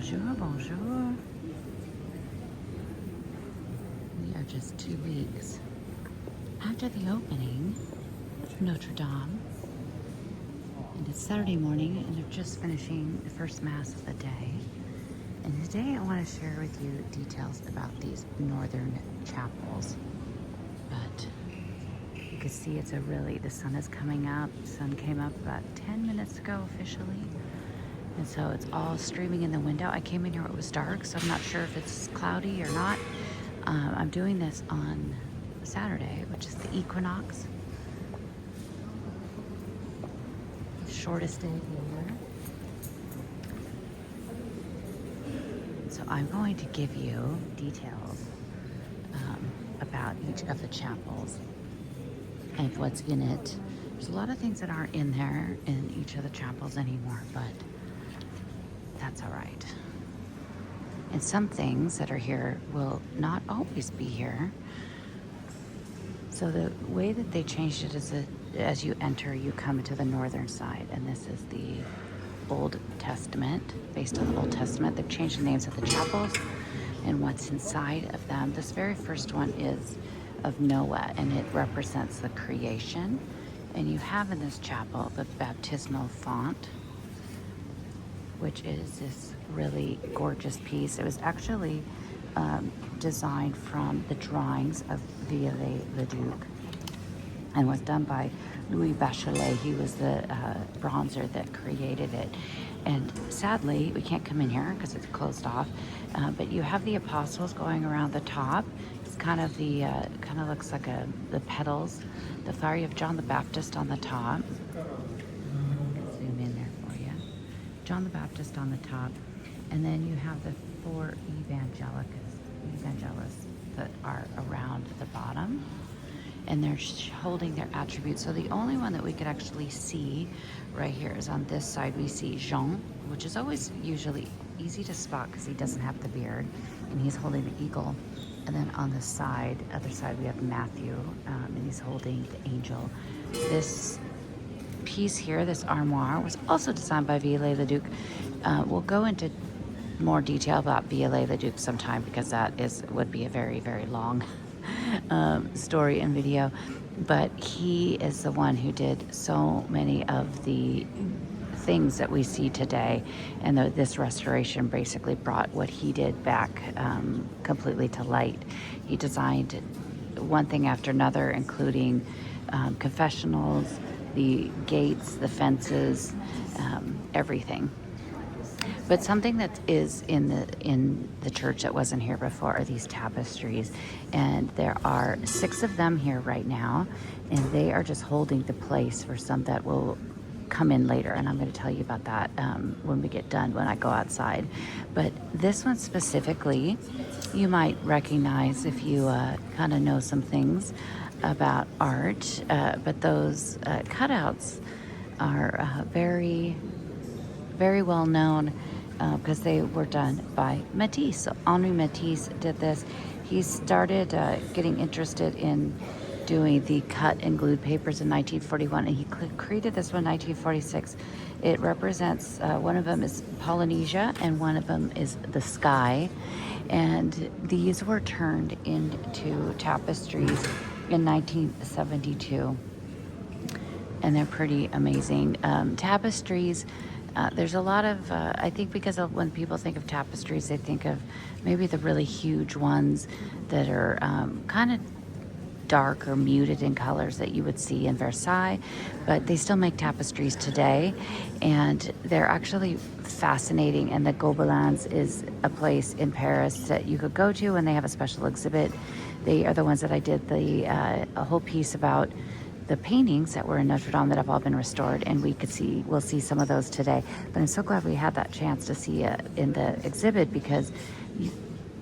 Bonjour, bonjour. We are just 2 weeks after the opening of Notre Dame. And it's Saturday morning, and they're just finishing the first Mass of the day. And today I want to share with you details about these northern chapels. But you can see the sun is coming up. The sun came up about 10 minutes ago officially. And so it's all streaming in the window. I came in here, it was dark, so I'm not sure if it's cloudy or not. I'm doing this on Saturday, which is the equinox. The shortest day of the year. So I'm going to give you details about each of the chapels and what's in it. There's a lot of things that aren't in there in each of the chapels anymore, but that's all right. And some things that are here will not always be here. So the way that they changed it is that as you enter, you come into the northern side, and this is the Old Testament, based on the Old Testament. They've changed the names of the chapels and what's inside of them. This very first one is of Noah, and it represents the creation. And you have in this chapel the baptismal font, which is this really gorgeous piece. It was actually designed from the drawings of Viollet-le-Duc and was done by Louis Bachelet. He was the bronzer that created it. And sadly, we can't come in here because it's closed off, but you have the apostles going around the top. It's kind of looks like the petals, the flower. You have John the Baptist on the top. Zoom in there for you. John the Baptist on the top, and then you have the 4 evangelists that are around the bottom, and they're holding their attributes. So the only one that we could actually see right here is on this side. We see Jean, which is always usually easy to spot because he doesn't have the beard, and he's holding the eagle. And then on the other side, we have Matthew, and he's holding the angel. This piece here, this armoire, was also designed by Viollet-le-Duc. We'll go into more detail about Viollet-le-Duc sometime, because that would be a very, very long story and video. But he is the one who did so many of the things that we see today, and this restoration basically brought what he did back completely to light. He designed one thing after another, including confessionals, the gates, the fences, everything. But something that is in the church that wasn't here before are these tapestries, and there are 6 of them here right now, and they are just holding the place for some that will come in later, and I'm going to tell you about that when we get done, when I go outside. But this one specifically, you might recognize if you kind of know some things about art, but those cutouts are very, very well known because they were done by Matisse. So Henri Matisse did this. He started getting interested in doing the cut and glued papers in 1941, and he created this one in 1946. It represents, one of them is Polynesia and one of them is the sky, and these were turned into tapestries in 1972, and they're pretty amazing. Tapestries, there's a lot of, I think because of when people think of tapestries, they think of maybe the really huge ones that are kind of dark or muted in colors that you would see in Versailles, but they still make tapestries today, and they're actually fascinating. And the Gobelins is a place in Paris that you could go to, and they have a special exhibit. They are the ones that I did a whole piece about the paintings that were in Notre Dame that have all been restored, and we'll see some of those today. But I'm so glad we had that chance to see it in the exhibit, because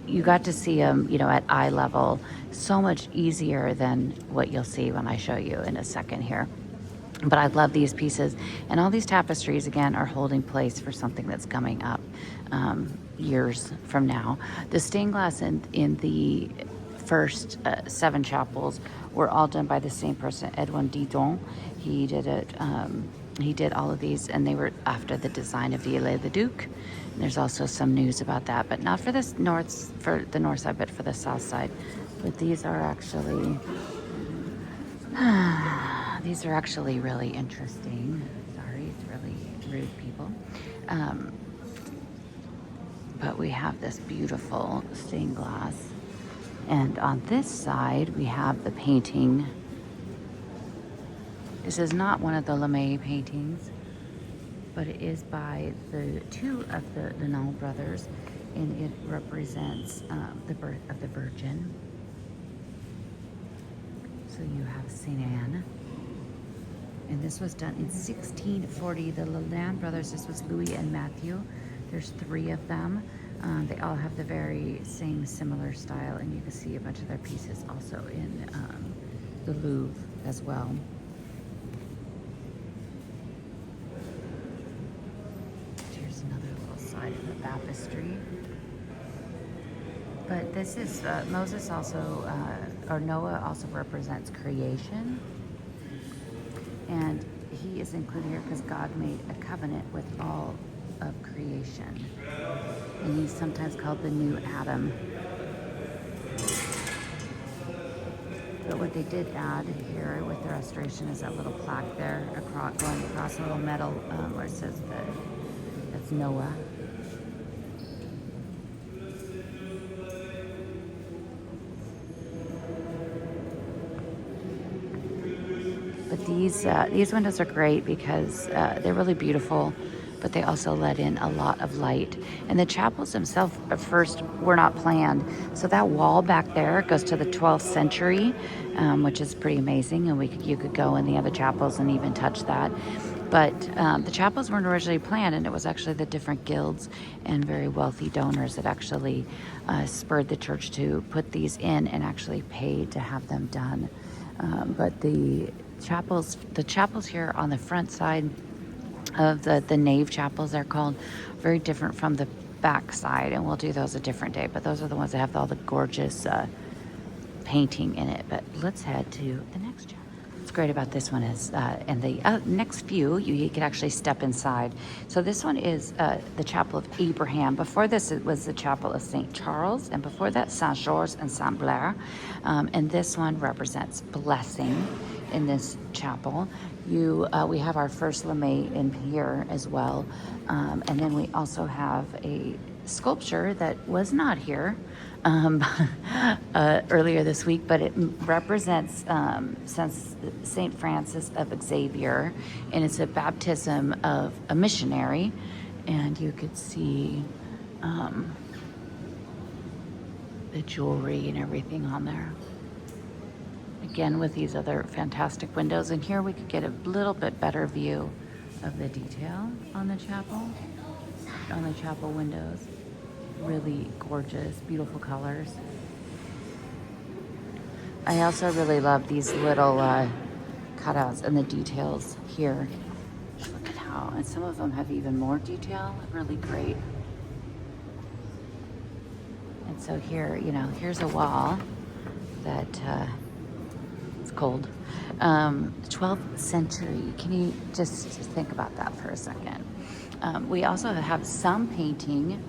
you got to see them, at eye level, so much easier than what you'll see when I show you in a second here. But I love these pieces, and all these tapestries, again, are holding place for something that's coming up years from now. The stained glass in the first 7 chapels were all done by the same person, Edouin Didon. He did it He did all of these, and they were after the design of Viollet-le-Duc. And there's also some news about that, but not for the north side, but for the south side. But these are actually really interesting. Sorry, it's really rude, people. But we have this beautiful stained glass, and on this side we have the painting. This is not one of the LeMay paintings, but it is by the two of the Nave brothers, and it represents the birth of the Virgin. So you have Saint Anne, and this was done in 1640. The Lalande brothers, this was Louis and Matthew. There's three of them. They all have the very same similar style, and you can see a bunch of their pieces also in the Louvre as well. Here's another little side of the baptistry. But this is, Moses also, or Noah also represents creation. And he is included here because God made a covenant with all of creation. And he's sometimes called the new Adam. But what they did add here with the restoration is that little plaque there going across a little metal where it says that that's Noah. But these windows are great because they're really beautiful, but they also let in a lot of light. And the chapels themselves at first were not planned. So that wall back there goes to the 12th century, which is pretty amazing. And you could go in the other chapels and even touch that. But the chapels weren't originally planned, and it was actually the different guilds and very wealthy donors that actually spurred the church to put these in and actually paid to have them done. But the chapels here on the front side of the nave chapels, they're called, very different from the back side, and we'll do those a different day. But those are the ones that have all the gorgeous painting in it. But let's head to the next chapel. What's great about this one is, and the next few, you can actually step inside. So this one is the Chapel of Abraham. Before this, it was the Chapel of St. Charles, and before that, Saint Georges and Saint Blair. And this one represents blessing in this chapel. We have our first LeMay in here as well. And then we also have a sculpture that was not here earlier this week, but it represents St. Francis of Xavier, and it's a baptism of a missionary. And you could see the jewelry and everything on there. Again, with these other fantastic windows. And here we could get a little bit better view of the detail on the chapel windows. Really gorgeous, beautiful colors. I also really love these little cutouts and the details here. Look at how, and some of them have even more detail. Really great. And so here, here's a wall that it's cold. 12th century. Can you just think about that for a second? We also have some painting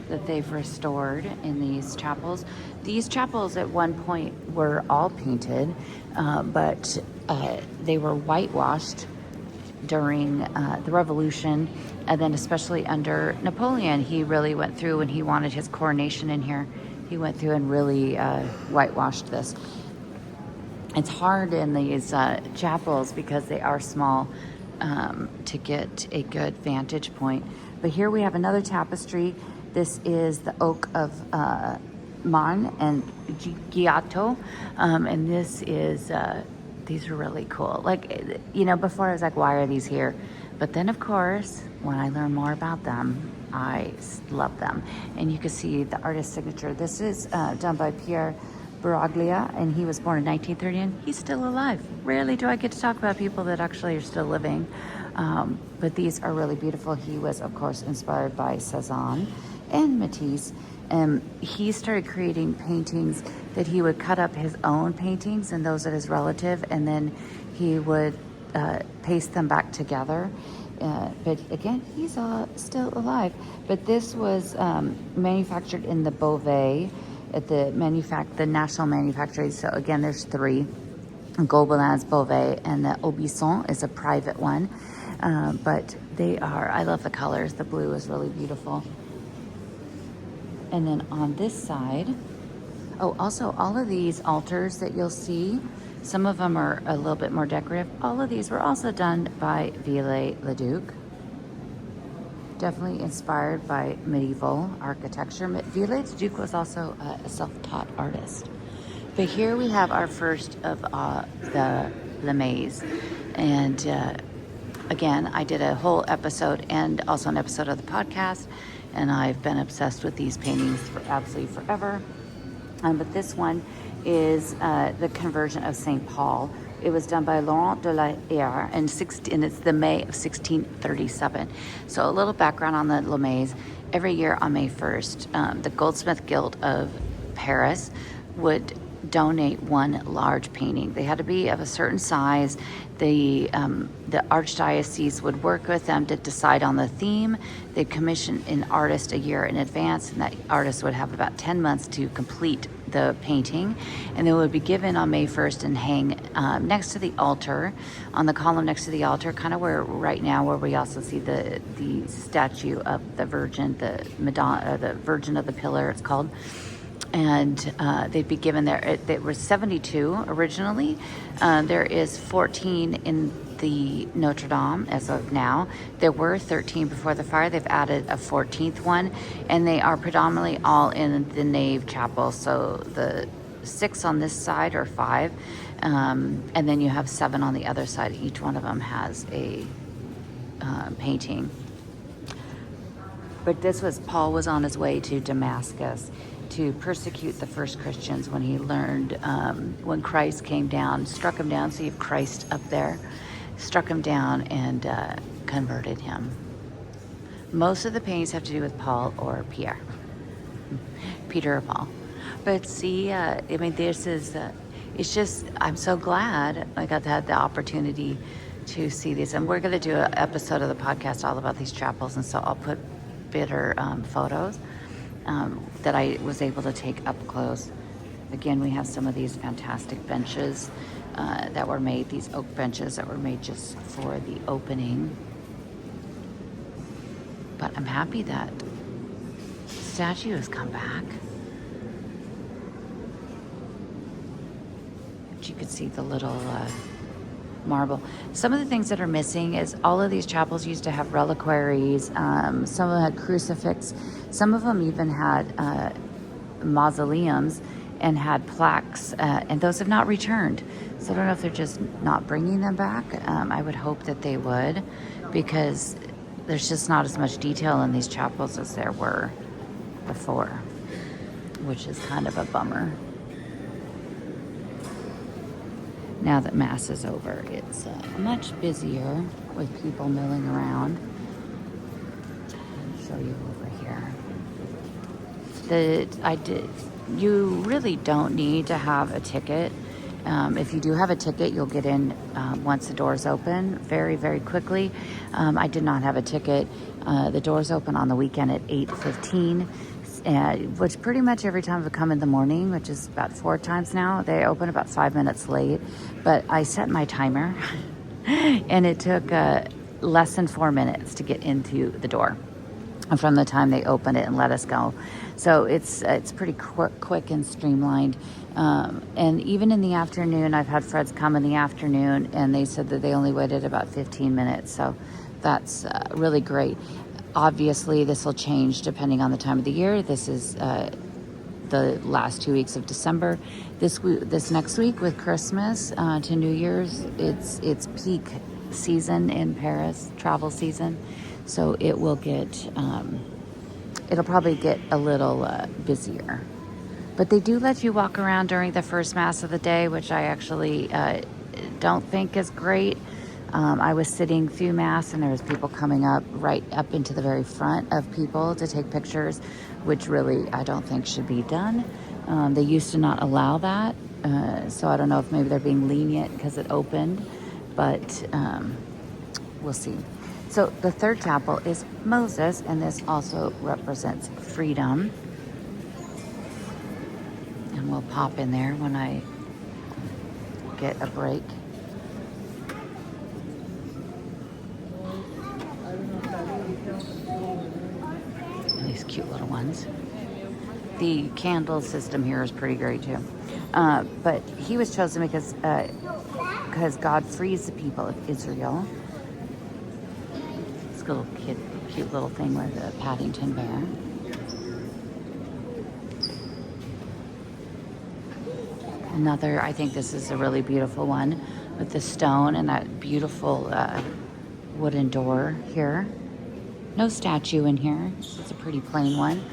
that they've restored in these chapels. These chapels at one point were all painted, but they were whitewashed during the Revolution, and then especially under Napoleon. He really went through, when he wanted his coronation in here, he went through and really whitewashed this. It's hard in these chapels because they are small to get a good vantage point. But here we have another tapestry. This is the Oak of Marne and Giotto, and this is, these are really cool. Like, before I was like, why are these here? But then, of course, when I learn more about them, I love them. And you can see the artist's signature. This is done by Pierre Baraglia, and he was born in 1930, and he's still alive. Rarely do I get to talk about people that actually are still living. But these are really beautiful. He was, of course, inspired by Cézanne and Matisse. He started creating paintings that he would cut up his own paintings and those of his relative, and then he would paste them back together. But again, he's still alive. But this was manufactured in the Beauvais at the national manufacturer. So again, there's 3. Gobelins, Beauvais, and the Aubusson is a private one. But I love the colors. The blue is really beautiful. And then on this side, also all of these altars that you'll see, some of them are a little bit more decorative. All of these were also done by Viollet-le-Duc. Definitely inspired by medieval architecture. Viollet-le-Duc was also a self-taught artist. But here we have our first of the naves. And again, I did a whole episode and also an episode of the podcast, and I've been obsessed with these paintings for absolutely forever. But this one is the conversion of St. Paul. It was done by Laurent de la Hire, and it's the May of 1637. So a little background on the Lemays. Every year on May 1st, the Goldsmith Guild of Paris would donate one large painting. They had to be of a certain size. The archdiocese would work with them to decide on the theme. They'd commission an artist a year in advance, and that artist would have about 10 months to complete the painting, and it would be given on May 1st and hang next to the altar, on the column next to the altar, kind of where right now where we also see the statue of the Virgin, the Madonna, the Virgin of the Pillar, it's called. And they'd be given there. There was 72 originally. There is 14 in the Notre Dame as of now. There were 13 before the fire. They've added a 14th one, and they are predominantly all in the nave chapel. So the 6 on this side are 5, and then you have 7 on the other side. Each one of them has a painting. But Paul was on his way to Damascus to persecute the first Christians when he learned, when Christ came down, struck him down. So you have Christ up there, struck him down and converted him. Most of the paintings have to do with Paul or Peter or Paul. But see, I mean, this is, it's just, I'm so glad I got to have the opportunity to see these. And we're going to do an episode of the podcast all about these chapels. And so I'll put better photos that I was able to take up close. Again, we have some of these fantastic benches that were made, these oak benches that were made just for the opening. But I'm happy that the statue has come back. But you could see the little marble. Some of the things that are missing is all of these chapels used to have reliquaries. Some of them had crucifix. Some of them even had mausoleums and had plaques, and those have not returned. So I don't know if they're just not bringing them back. I would hope that they would, because there's just not as much detail in these chapels as there were before, which is kind of a bummer. Now that Mass is over, it's much busier with people milling around. I'll show you over here. You really don't need to have a ticket. If you do have a ticket, you'll get in once the doors open very, very quickly. I did not have a ticket. The doors open on the weekend at 8:15. Which pretty much every time I come in the morning, which is about 4 times now, they open about 5 minutes late. But I set my timer, and it took less than 4 minutes to get into the door from the time they opened it and let us go. So it's pretty quick and streamlined. And even in the afternoon, I've had friends come in the afternoon, and they said that they only waited about 15 minutes. So that's really great. Obviously, this will change depending on the time of the year. This is the last 2 weeks of December. This next week with Christmas to New Year's, it's peak season in Paris, travel season. So it will get, it'll probably get a little busier. But they do let you walk around during the first Mass of the day, which I actually don't think is great. I was sitting through Mass, and there was people coming right up into the very front of people to take pictures, which really I don't think should be done. They used to not allow that, so I don't know if maybe they're being lenient because it opened. but we'll see. So the third chapel is Moses, and this also represents freedom. And we'll pop in there when I get a break. And these cute little ones. The candle system here is pretty great too. But he was chosen because God frees the people of Israel. This little cute little thing with a Paddington Bear. Another, I think this is a really beautiful one with the stone and that beautiful wooden door here. No statue in here. It's a pretty plain one.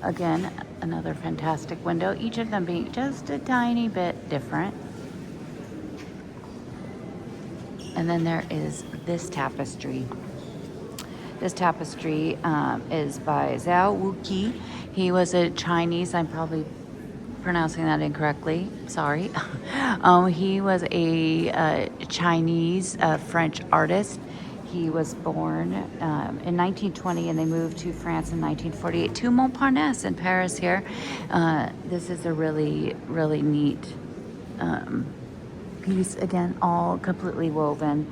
Again, another fantastic window, each of them being just a tiny bit different. And then there is this tapestry. This tapestry is by Zhao Wuqi. He was a Chinese, I'm probably pronouncing that incorrectly, sorry. He was a Chinese French artist. He was born in 1920 and they moved to France in 1948 to Montparnasse in Paris here. This is a really, really neat piece. Again, all completely woven.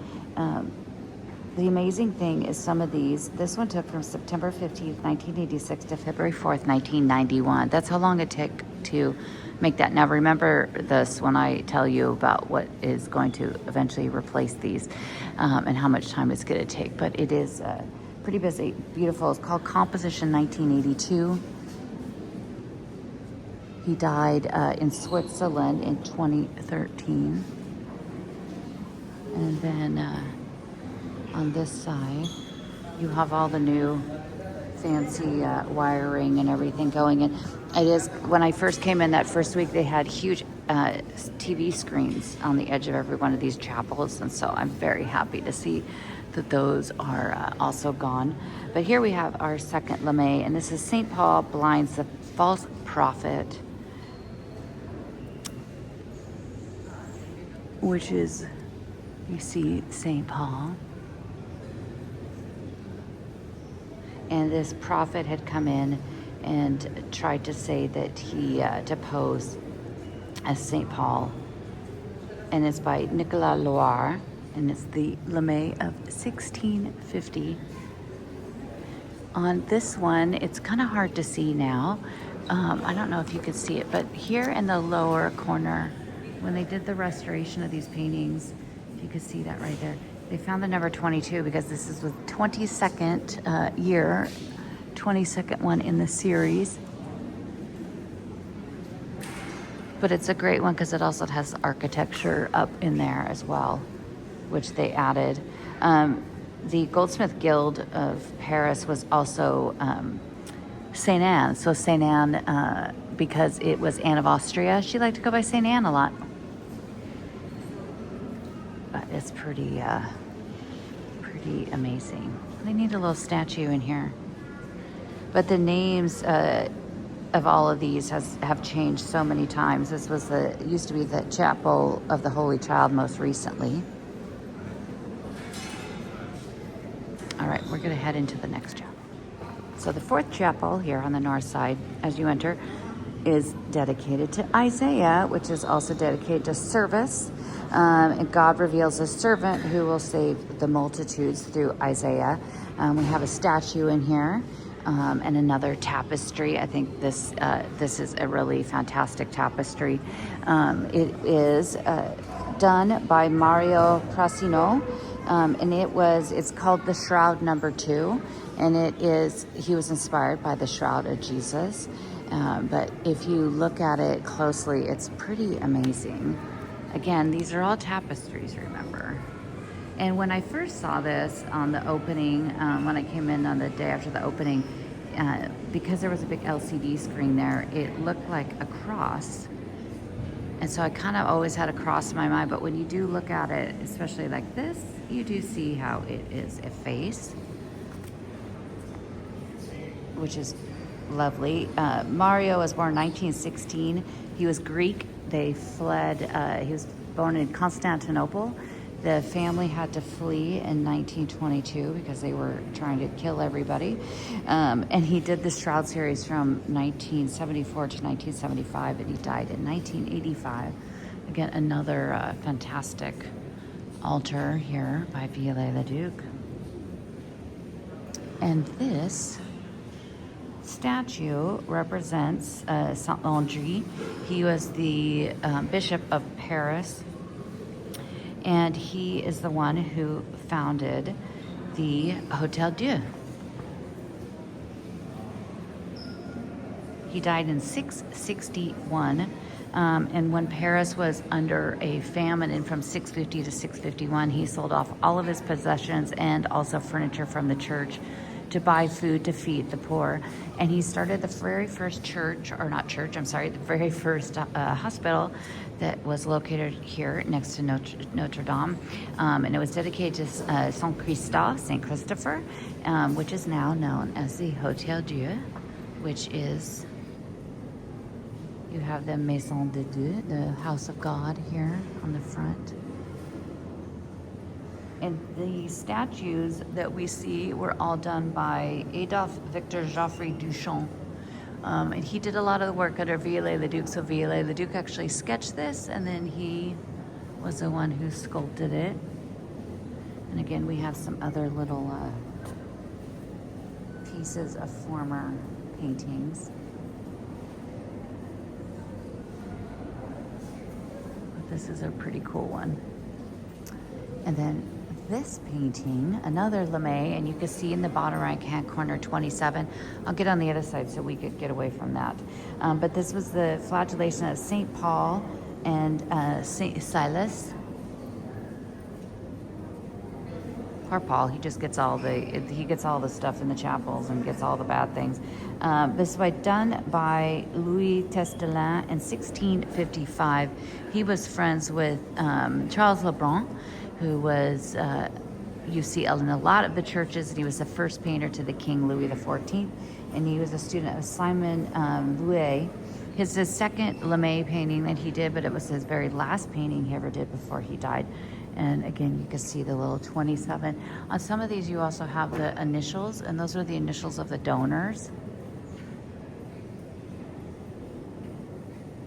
The amazing thing is some of these, this one took from September 15th, 1986 to February 4th, 1991. That's how long it took to make that. Now remember this when I tell you about what is going to eventually replace these and how much time it's going to take. But it is pretty busy, beautiful. It's called Composition 1982. He died in Switzerland in 2013. And then on this side, you have all the new fancy wiring and everything going in. It is, when I first came in that first week, they had huge TV screens on the edge of every one of these chapels, and so I'm very happy to see that those are also gone. But here we have our second Lamé, and this is St. Paul blinds the false prophet, which is, you see St. Paul. And this prophet had come in and tried to say that he deposed as St. Paul. And it's by Nicolas Loire, and it's the Lamé of 1650. On this one, it's kind of hard to see now. I don't know if you could see it, but here in the lower corner, when they did the restoration of these paintings, if you could see that right there, they found the number 22 because this is the 22nd year, 22nd one in the series. But it's a great one because it also has architecture up in there as well, which they added. The Goldsmith Guild of Paris was also Saint Anne. So Saint Anne, because it was Anne of Austria, she liked to go by Saint Anne a lot. But it's pretty amazing. They need a little statue in here. But the names of all of these have changed so many times. This was used to be the Chapel of the Holy Child most recently. All right, we're gonna head into the next chapel. So the fourth chapel here on the north side, as you enter, is dedicated to Isaiah, which is also dedicated to service. And God reveals a servant who will save the multitudes through Isaiah. We have a statue in here and another tapestry. I think this is a really fantastic tapestry. It is done by Mario Prasino, and it's called the Shroud Number 2, and he was inspired by the Shroud of Jesus. But if you look at it closely, it's pretty amazing. Again, these are all tapestries, remember. And when I first saw this on the opening, when I came in on the day after the opening, because there was a big LCD screen there, it looked like a cross. And so I kind of always had a cross in my mind, but when you do look at it, especially like this, you do see how it is a face, which is lovely. Mario was born in 1916. He was Greek. They fled, he was born in Constantinople. The family had to flee in 1922 because they were trying to kill everybody. And he did this shroud series from 1974 to 1975, and he died in 1985. Again, another fantastic altar here by Viollet-le-Duc. And this statue represents Saint Landry. He was the Bishop of Paris, and he is the one who founded the Hôtel Dieu. He died in 661, and when Paris was under a famine, and from 650 to 651, he sold off all of his possessions and also furniture from the church to buy food to feed the poor. And he started the very first the very first hospital that was located here next to Notre Dame. And it was dedicated to Saint Christopher, which is now known as the Hôtel Dieu, which is, you have the Maison de Dieu, the House of God here on the front. And the statues that we see were all done by Adolphe Victor Geoffroy Duchamp. And he did a lot of the work under Viollet-le-Duc. So Viollet-le-Duc actually sketched this, and then he was the one who sculpted it. And again, we have some other little pieces of former paintings. But this is a pretty cool one. And then this painting, another Lemay, and you can see in the bottom right-hand corner, 27. I'll get on the other side so we could get away from that. But this was the flagellation of St. Paul and St. Silas. Poor Paul, he just gets all the stuff in the chapels and gets all the bad things. This was done by Louis Testelin in 1655. He was friends with Charles Lebrun, who was, you see in a lot of the churches, and he was the first painter to the King Louis XIV, and he was a student of Simon Vouet. His second Lemay painting that he did, but it was his very last painting he ever did before he died. And again, you can see the little 27. On some of these, you also have the initials, and those are the initials of the donors.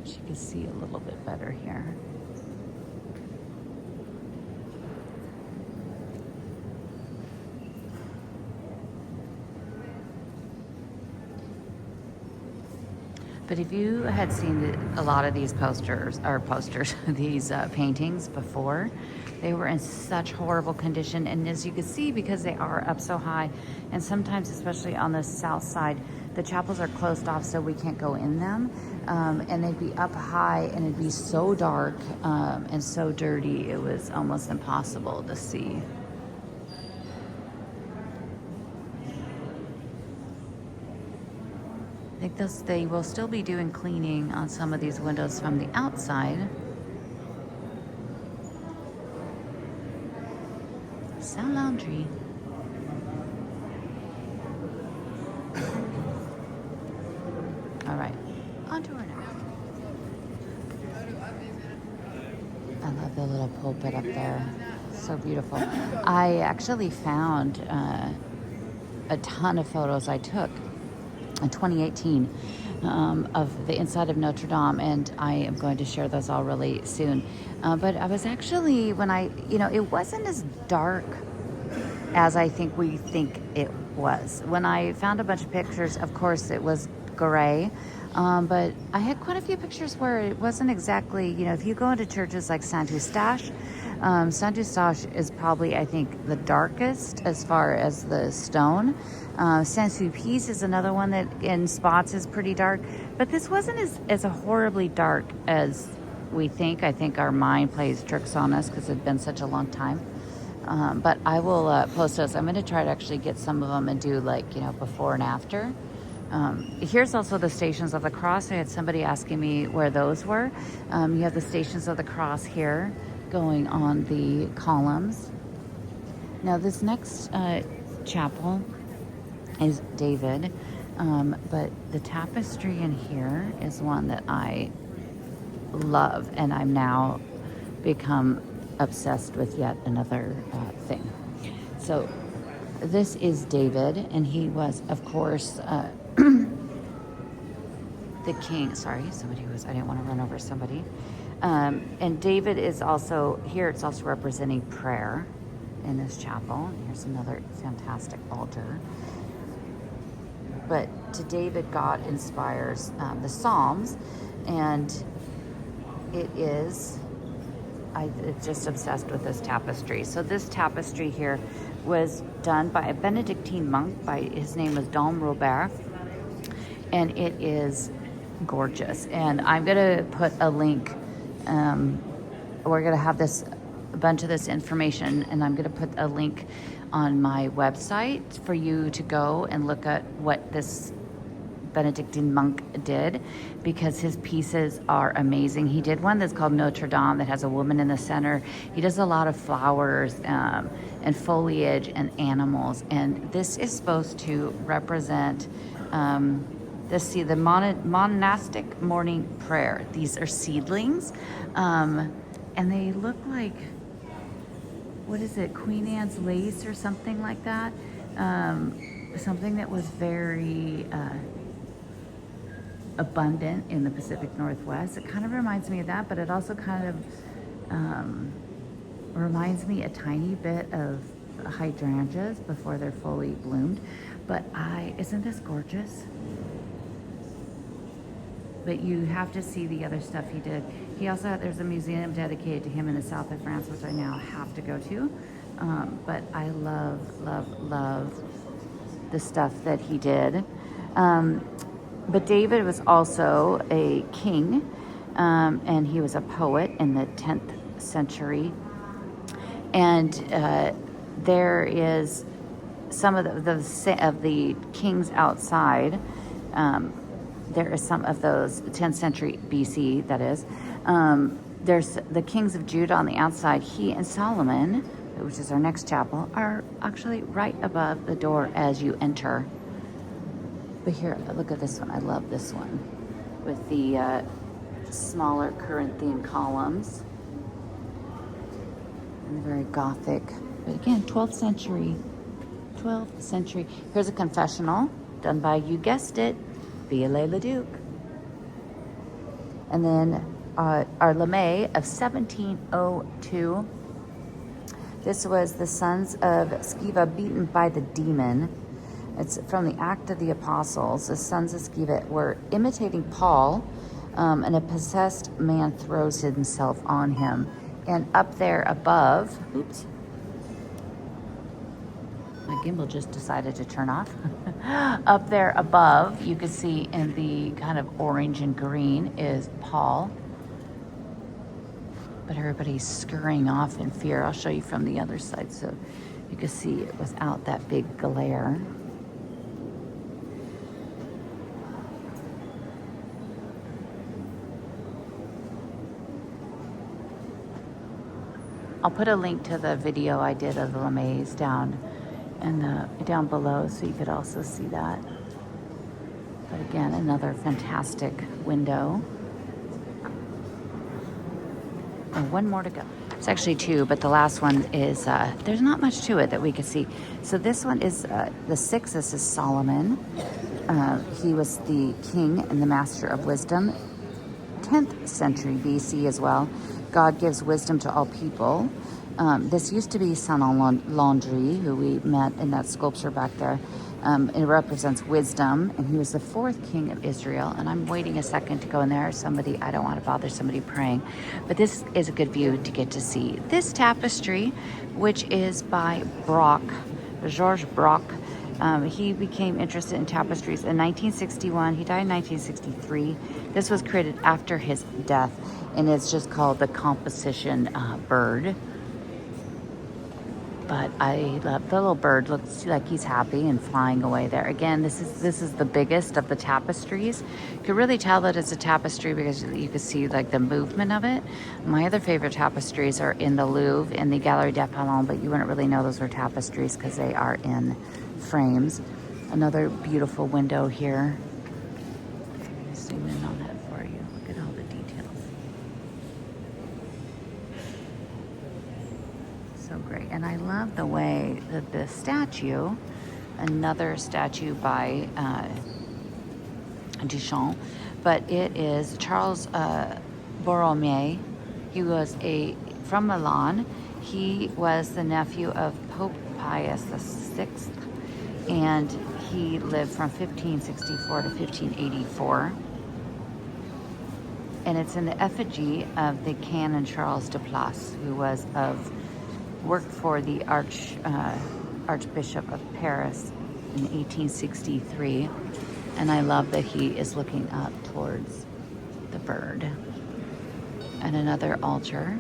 Which you can see a little bit better here. But if you had seen a lot of these these paintings before, they were in such horrible condition. And as you can see, because they are up so high, and sometimes, especially on the south side, the chapels are closed off so we can't go in them. And they'd be up high, and it'd be so dark and so dirty, it was almost impossible to see. I think they will still be doing cleaning on some of these windows from the outside. Saint Landry. All right, on to our next. I love the little pulpit up there. So beautiful. I actually found a ton of photos I took in 2018 of the inside of Notre Dame, and I am going to share those all really soon. But I was actually, it wasn't as dark as I think we think it was. When I found a bunch of pictures, of course, it was gray, but I had quite a few pictures where it wasn't exactly, if you go into churches like Saint-Eustache, Saint-Eustache is probably, I think, the darkest as far as the stone. Saint-Sulpice is another one that in spots is pretty dark, but this wasn't as horribly dark as we think. I think our mind plays tricks on us because it's been such a long time. But I will post those. I'm going to try to actually get some of them and do before and after. Here's also the Stations of the Cross. I had somebody asking me where those were. You have the Stations of the Cross here going on the columns. Now this next chapel is David, but the tapestry in here is one that I love, and I'm now become obsessed with yet another thing. So this is David, and he was, of course, the king. Sorry, I didn't want to run over somebody. And David is also, here it's also representing prayer in this chapel. Here's another fantastic altar. But to David, God inspires the Psalms, and I'm just obsessed with this tapestry. So this tapestry here was done by a Benedictine monk. His name was Dom Robert, and it is gorgeous. And I'm gonna put a link. We're gonna have a bunch of this information, and I'm gonna put a link on my website for you to go and look at what this Benedictine monk did, because his pieces are amazing. He did one that's called Notre Dame that has a woman in the center. He does a lot of flowers and foliage and animals, and this is supposed to represent the monastic morning prayer. These are seedlings, and they look like, what is it, Queen Anne's lace or something like that. Something that was very abundant in the Pacific Northwest. It kind of reminds me of that, but it also kind of reminds me a tiny bit of hydrangeas before they're fully bloomed. But isn't this gorgeous? But you have to see the other stuff he did. He also there's a museum dedicated to him in the south of France, which I now have to go to. But I love the stuff that he did. But David was also a king, and he was a poet in the 10th century. And there is some of the kings outside. There are some of those 10th century BC, that is. There's the kings of Judah on the outside. He and Solomon, which is our next chapel, are actually right above the door as you enter. But here, look at this one. I love this one with the smaller Corinthian columns and very Gothic. But again, 12th century. Here's a confessional done by, you guessed it, Viollet-le-Duc. And then our Lamé of 1702. This was the sons of Sceva beaten by the demon. It's from the Act of the Apostles. The sons of Sceva were imitating Paul, and a possessed man throws himself on him. And up there above, oops, my gimbal just decided to turn off. Up there above, you can see in the kind of orange and green is Paul. But everybody's scurrying off in fear. I'll show you from the other side so you can see it without that big glare. I'll put a link to the video I did of the Lamés down below so you could also see that. But again, another fantastic window. And one more to go. It's actually two, but the last one is, there's not much to it that we could see. So this one is, the sixth, this is Solomon. He was the king and the master of wisdom. 10th century BC as well. God gives wisdom to all people. This used to be Saint Landry, who we met in that sculpture back there. It represents wisdom, and he was the fourth king of Israel. And I'm waiting a second to go in there. I don't want to bother somebody praying, but this is a good view to get to see this tapestry, which is by Georges Braque. He became interested in tapestries in 1961. He died in 1963. This was created after his death, and it's just called the composition bird. But I love the little bird. Looks like he's happy and flying away there. Again, this is the biggest of the tapestries. You can really tell that it's a tapestry because you can see like the movement of it. My other favorite tapestries are in the Louvre, in the Galerie des Palais, but you wouldn't really know those were tapestries because they are in frames. Another beautiful window here. Zoom in on that for you. Look at all the details. So great. And I love the way that the statue, another statue by Duchamp, but it is Charles Borromée. He was from Milan. He was the nephew of Pope Pius VI, and he lived from 1564 to 1584. And it's in the effigy of the canon Charles de Place, who worked for the Archbishop of Paris in 1863. And I love that he is looking up towards the bird. And another altar.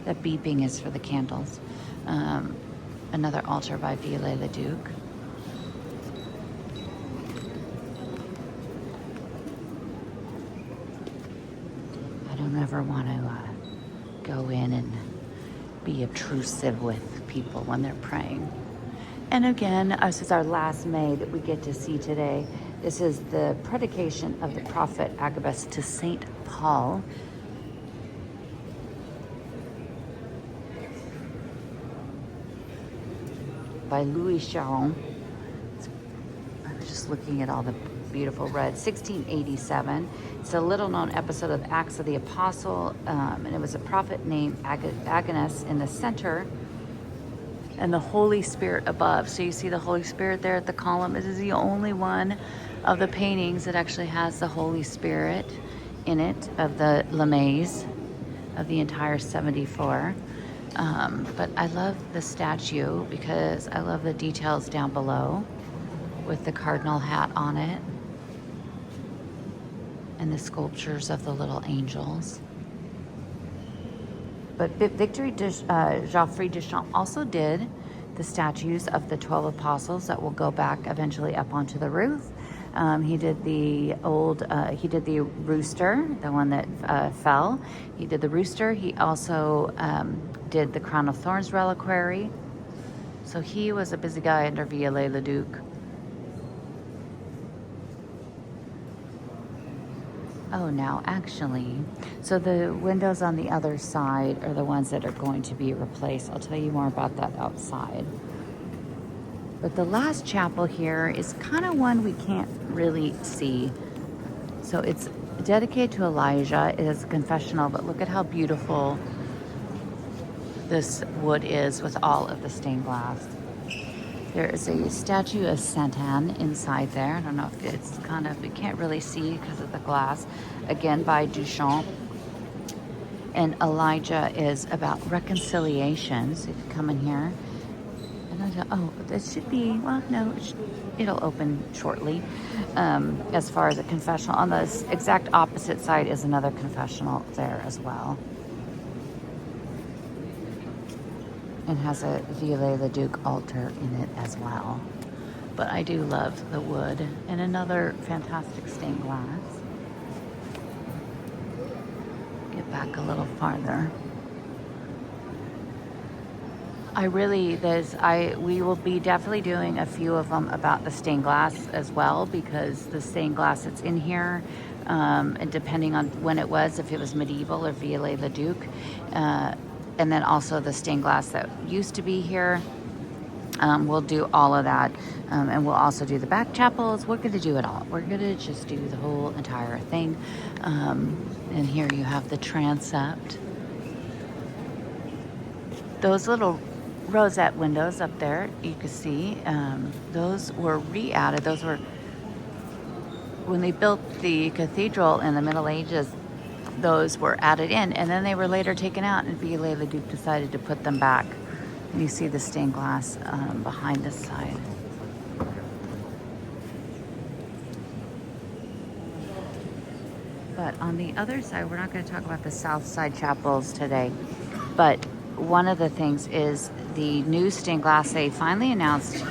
That beeping is for the candles. Another altar by Viollet-le-Duc. I don't ever want to go in and be obtrusive with people when they're praying. And again, this is our last May that we get to see today. This is the predication of the prophet Agabus to Saint Paul. By Louis Charon. I was just looking at all the beautiful red. 1687. It's a little known episode of Acts of the Apostle, and it was a prophet named Agabus in the center and the Holy Spirit above. So you see the Holy Spirit there at the column. This is the only one of the paintings that actually has the Holy Spirit in it, of the Lamés, of the entire 74. But I love the statue because I love the details down below with the cardinal hat on it and the sculptures of the little angels. But Geoffrey Duchamp also did the statues of the 12 apostles that will go back eventually up onto the roof. He did the rooster, the one that fell. He did the rooster. He also did the crown of thorns reliquary. So he was a busy guy under Viollet-le-Duc. Oh, now actually, so the windows on the other side are the ones that are going to be replaced. I'll tell you more about that outside. But the last chapel here is kind of one we can't really see. So it's dedicated to Elijah. It is a confessional, but look at how beautiful this wood is with all of the stained glass. There is a statue of Saint Anne inside there. I don't know if it's you can't really see because of the glass. Again, by Duchamp. And Elijah is about reconciliation. So if you come in here, this should be, well, no, it'll open shortly. As far as a confessional, on the exact opposite side is another confessional there as well. And has a Viollet-le-Duc altar in it as well. But I do love the wood. And another fantastic stained glass. Get back a little farther. We will be definitely doing a few of them about the stained glass as well, because the stained glass that's in here, and depending on when it was, if it was medieval or Viollet-le-Duc, and then also the stained glass that used to be here. We'll do all of that. And we'll also do the back chapels. We're going to do it all. We're going to just do the whole entire thing. And here you have the transept. Those little rosette windows up there, you can see, those were re-added. Those were, when they built the cathedral in the Middle Ages, those were added in, and then they were later taken out, and Viollet-le-Duc decided to put them back. And you see the stained glass behind this side. But on the other side, we're not going to talk about the south side chapels today, but one of the things is the new stained glass. They finally announced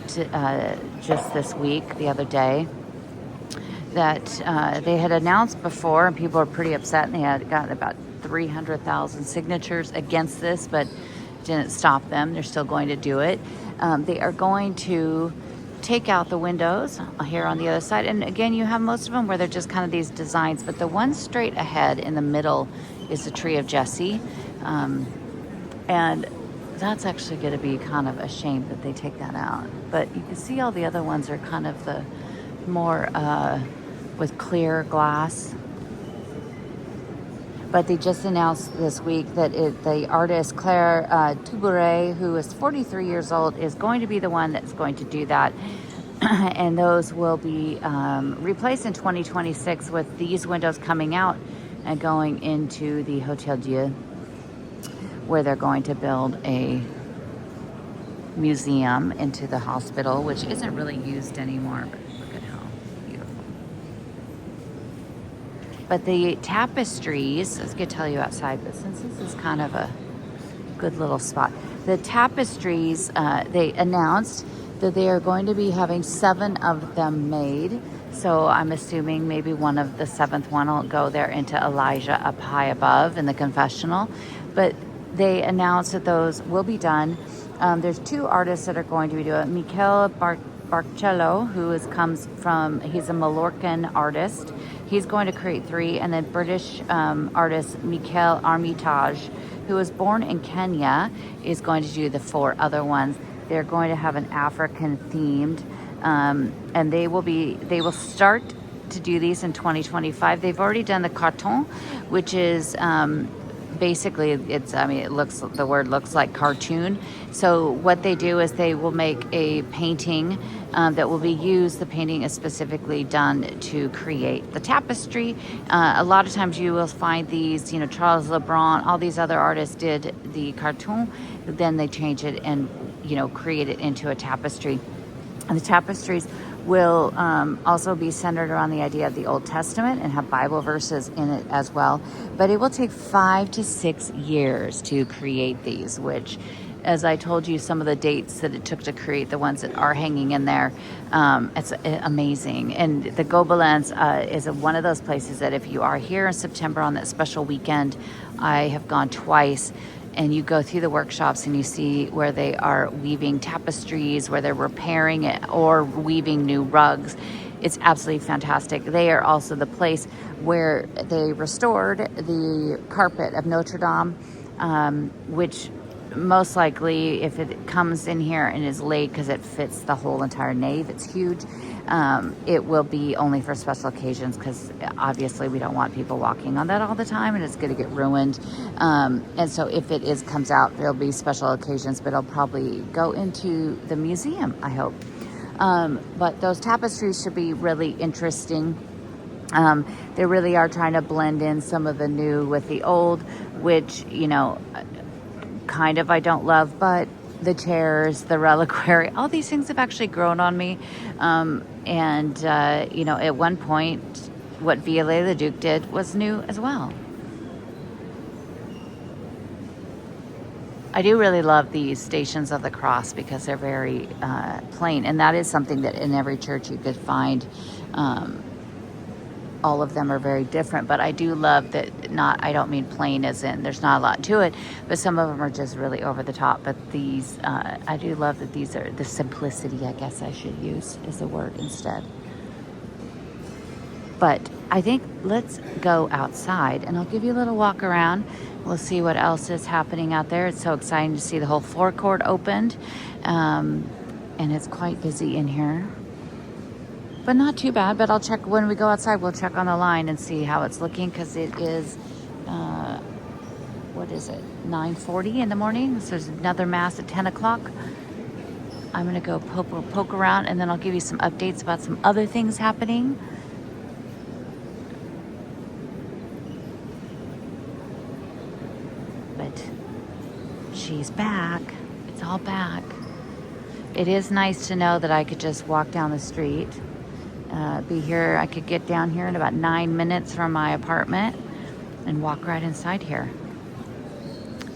just this week, the other day, that they had announced before, and people were pretty upset, and they had gotten about 300,000 signatures against this, but didn't stop them. They're still going to do it. They are going to take out the windows here on the other side, and again, you have most of them where they're just kind of these designs, but the one straight ahead in the middle is the tree of Jesse, and that's actually going to be kind of a shame that they take that out. But you can see all the other ones are kind of the more with clear glass. But they just announced this week that the artist Claire Toubouré, who is 43 years old, is going to be the one that's going to do that. And those will be replaced in 2026 with these windows coming out and going into the Hotel Dieu, where they're going to build a museum into the hospital, which isn't really used anymore. But look at how beautiful. But the tapestries, I was going to tell you outside, but since this is kind of a good little spot, the tapestries, they announced that they are going to be having 7 of them made. So I'm assuming maybe one of the 7th one will go there into Elijah up high above in the confessional. But they announced that those will be done. There's 2 artists that are going to be doing it. Michele Barcello, he's a Mallorcan artist. He's going to create 3. And then British artist Michael Armitage, who was born in Kenya, is going to do the 4 other ones. They're going to have an African themed, and they will start to do these in 2025. They've already done the carton, which is basically the word looks like cartoon. So what they do is they will make a painting that will be used. The painting is specifically done to create the tapestry. A lot of times you will find these, Charles Lebrun, all these other artists did the cartoon, then they change it and create it into a tapestry. And the tapestries will also be centered around the idea of the Old Testament and have Bible verses in it as well. But it will take 5 to 6 years to create these, which, as I told you, some of the dates that it took to create the ones that are hanging in there, it's amazing. And the Gobelins is one of those places that if you are here in September on that special weekend, I have gone twice, and you go through the workshops and you see where they are weaving tapestries, where they're repairing it or weaving new rugs. It's absolutely fantastic. They are also the place where they restored the carpet of Notre Dame, which most likely, if it comes in here and is laid because it fits the whole entire nave, it's huge, it will be only for special occasions, because obviously we don't want people walking on that all the time and it's going to get ruined. And so if it comes out, there'll be special occasions, but it'll probably go into the museum, I hope. But those tapestries should be really interesting. They really are trying to blend in some of the new with the old, which, kind of I don't love, but the chairs, the reliquary, all these things have actually grown on me. At one point, what Viollet-le-Duc did was new as well. I do really love these Stations of the Cross because they're very plain, and that is something that in every church you could find. All of them are very different, but I do love that. I don't mean plain as in there's not a lot to it, but some of them are just really over the top. But these, I do love that these are the simplicity, I guess I should use is the word instead. But I think let's go outside and I'll give you a little walk around. We'll see what else is happening out there. It's so exciting to see the whole forecourt opened, and it's quite busy in here. But not too bad. But I'll check when we go outside. We'll check on the line and see how it's looking, because it is, 9:40 in the morning. So there's another mass at 10 o'clock. I'm going to go poke around, and then I'll give you some updates about some other things happening. But she's back. It's all back. It is nice to know that I could just walk down the street. Be here. I could get down here in about 9 minutes from my apartment and walk right inside here.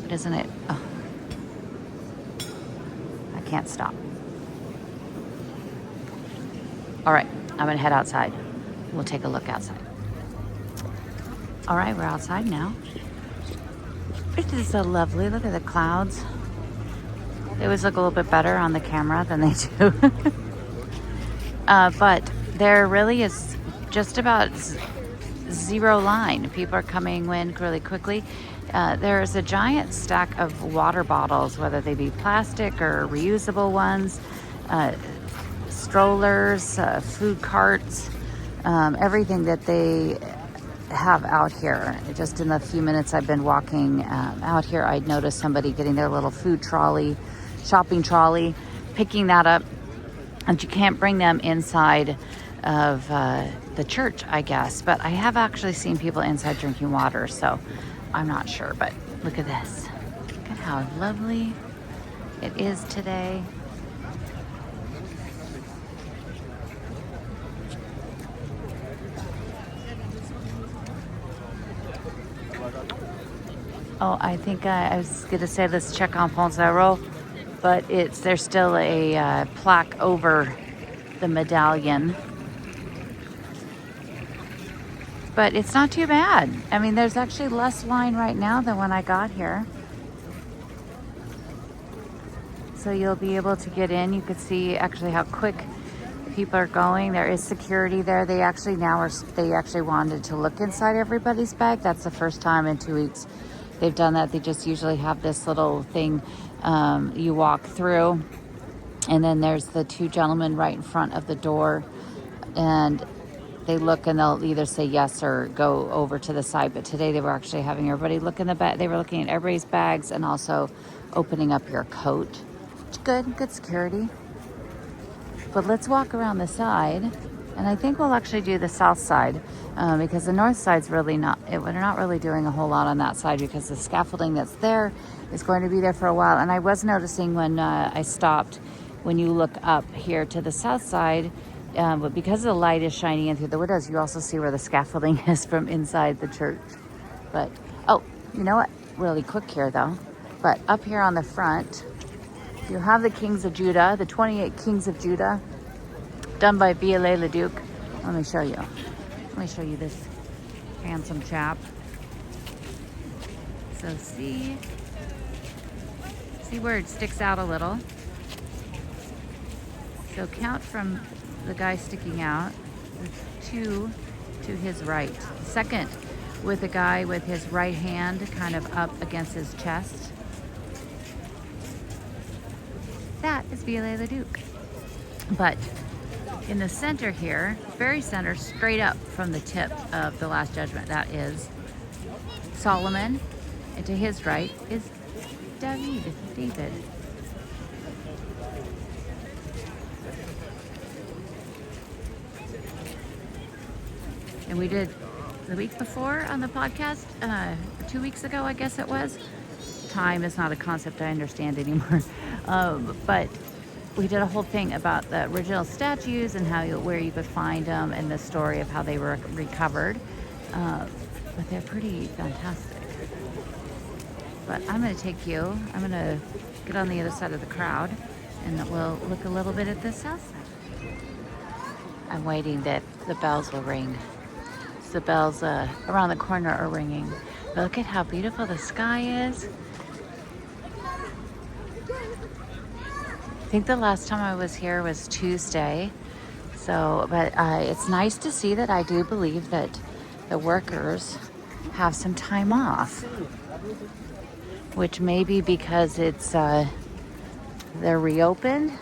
But isn't it? Oh. I can't stop. All right, I'm gonna head outside. We'll take a look outside. All right, we're outside now. It is so lovely. Look at the clouds. They always look a little bit better on the camera than they do. But there really is just about zero line. People are coming in really quickly. There's a giant stack of water bottles, whether they be plastic or reusable ones, strollers, food carts, everything that they have out here. Just in the few minutes I've been walking out here, I'd noticed somebody getting their little food trolley, shopping trolley, picking that up, and you can't bring them inside of the church, I guess. But I have actually seen people inside drinking water, so I'm not sure. But look at this. Look at how lovely it is today. Oh, I think I was going to say let's check on Pont Zero, but there's still a plaque over the medallion. But it's not too bad. I mean, there's actually less line right now than when I got here. So you'll be able to get in. You could see actually how quick people are going. There is security there. They actually wanted to look inside everybody's bag. That's the first time in 2 weeks they've done that. They just usually have this little thing you walk through, and then there's the two gentlemen right in front of the door, and they look and they'll either say yes or go over to the side. But today they were actually having everybody look in the bag. They were looking at everybody's bags and also opening up your coat. Good security. But let's walk around the side, and I think we'll actually do the south side because the north side's really we're not really doing a whole lot on that side because the scaffolding that's there is going to be there for a while. And I was noticing when I stopped, when you look up here to the south side, but because the light is shining in through the windows, you also see where the scaffolding is from inside the church. But, oh, you know what? Really quick here though. But up here on the front, you have the Kings of Judah, the 28 Kings of Judah, done by Viollet-le-Duc. Let me show you. Let me show you this handsome chap. So see where it sticks out a little. So count from the guy sticking out, two to his right. Second, with the guy with his right hand kind of up against his chest. That is Viollet-le-Duc. But in the center here, very center, straight up from the tip of the Last Judgment, that is Solomon. And to his right is David. And we did the week before on the podcast, 2 weeks ago, I guess it was. Time is not a concept I understand anymore. But we did a whole thing about the original statues and where you could find them and the story of how they were recovered. But they're pretty fantastic. But I'm going to take you. I'm going to get on the other side of the crowd, and we'll look a little bit at the south side. I'm waiting that the bells will ring. The bells around the corner are ringing. But look at how beautiful the sky is. I think the last time I was here was Tuesday. But it's nice to see that I do believe that the workers have some time off, which may be because they're reopened.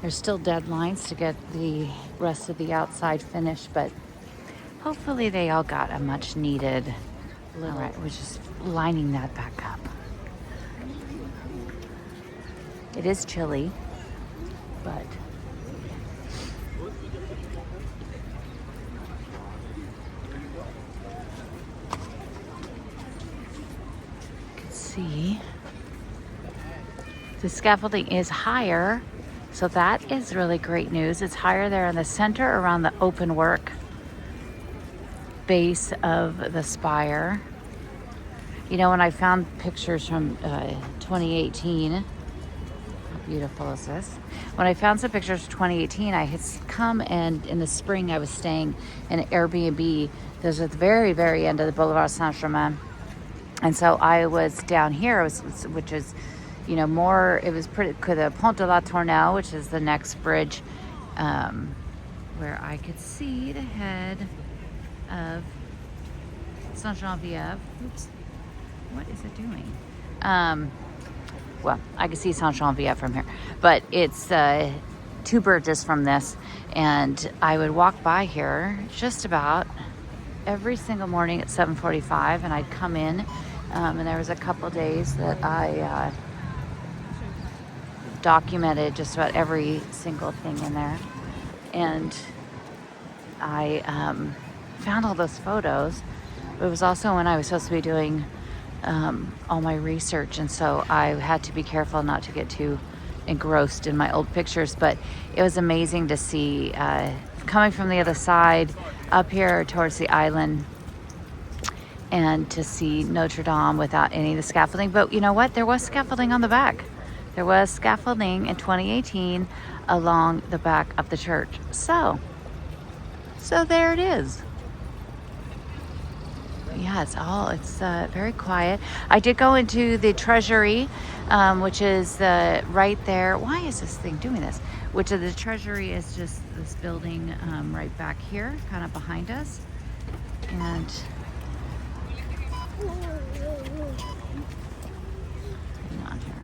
There's still deadlines to get the rest of the outside finished, but hopefully they all got a much needed. All right, we're just lining that back up. It is chilly, but you can see the scaffolding is higher, so that is really great news. It's higher there in the center around the open work base of the spire. You know, when I found pictures from 2018, how beautiful is this? When I found some pictures from 2018, I had come, and in the spring I was staying in an Airbnb that was at the very, very end of the Boulevard Saint-Germain. And so I was down here, which is, you know, more, it was pretty, the Pont de la Tournelle, which is the next bridge, where I could see the head of Saint-Geneviève. Oops. What is it doing? Well, I can see Saint-Geneviève from here, but it's 2 bridges from this, and I would walk by here just about every single morning at 7:45, and I'd come in, and there was a couple days that I documented just about every single thing in there, and I found all those photos. It was also when I was supposed to be doing all my research, and so I had to be careful not to get too engrossed in my old pictures, but it was amazing to see coming from the other side up here towards the island, and to see Notre Dame without any of the scaffolding. But you know what? There was scaffolding on the back. There was scaffolding in 2018 along the back of the church. So there it is. Yeah, it's very quiet. I did go into the treasury, which is right there. Why is this thing doing this? Which of the treasury is just this building right back here, kind of behind us. And